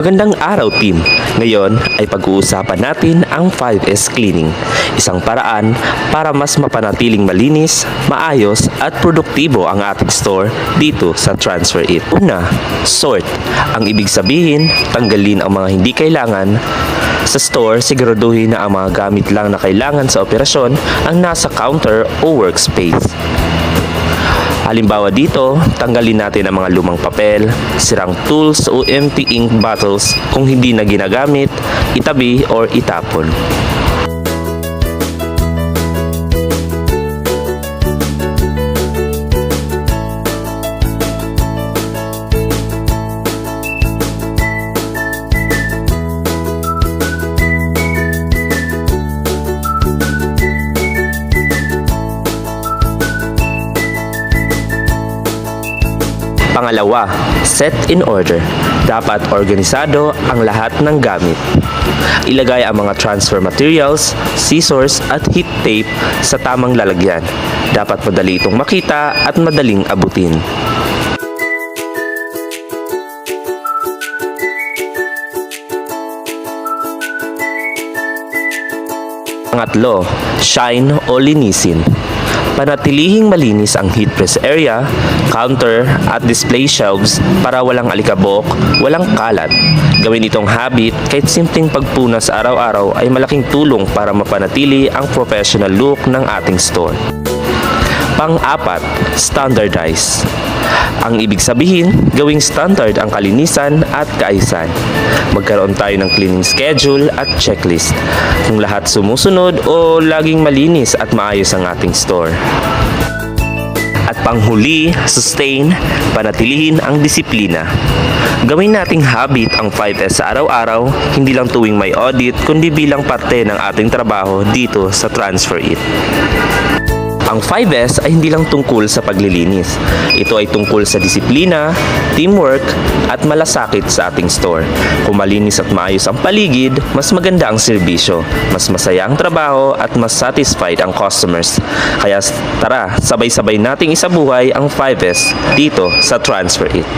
Magandang araw team! Ngayon ay pag-uusapan natin ang 5S Cleaning, isang paraan para mas mapanatiling malinis, maayos at produktibo ang ating store dito sa Transfer It. Una, sort. Ang ibig sabihin, tanggalin ang mga hindi kailangan. Sa store, siguraduhin na ang mga gamit lang na kailangan sa operasyon ang nasa counter o workspace. Halimbawa dito, tanggalin natin ang mga lumang papel, sirang tools o empty ink bottles kung hindi na ginagamit, itabi or itapon. Pangalawa, set in order. Dapat organisado ang lahat ng gamit. Ilagay ang mga transfer materials, scissors at heat tape sa tamang lalagyan. Dapat madali itong makita at madaling abutin. Pangatlo, shine o linisin. Panatilihing malinis ang heat press area, counter at display shelves para walang alikabok, walang kalat. Gawin itong habit kahit simpleng pagpunas araw-araw ay malaking tulong para mapanatili ang professional look ng ating store. Pang-apat, standardize. Ang ibig sabihin, gawing standard ang kalinisan at kaayusan. Magkaroon tayo ng cleaning schedule at checklist. Kung lahat sumusunod o laging malinis at maayos ang ating store. At panghuli, sustain, panatilihin ang disiplina. Gawin nating habit ang 5S sa araw-araw, hindi lang tuwing may audit, kundi bilang parte ng ating trabaho dito sa Transfer It. Ang 5S ay hindi lang tungkol sa paglilinis. Ito ay tungkol sa disiplina, teamwork, at malasakit sa ating store. Kung malinis at maayos ang paligid, mas maganda ang serbisyo, mas masaya ang trabaho, at mas satisfied ang customers. Kaya tara, sabay-sabay nating isabuhay ang 5S dito sa Transfer It.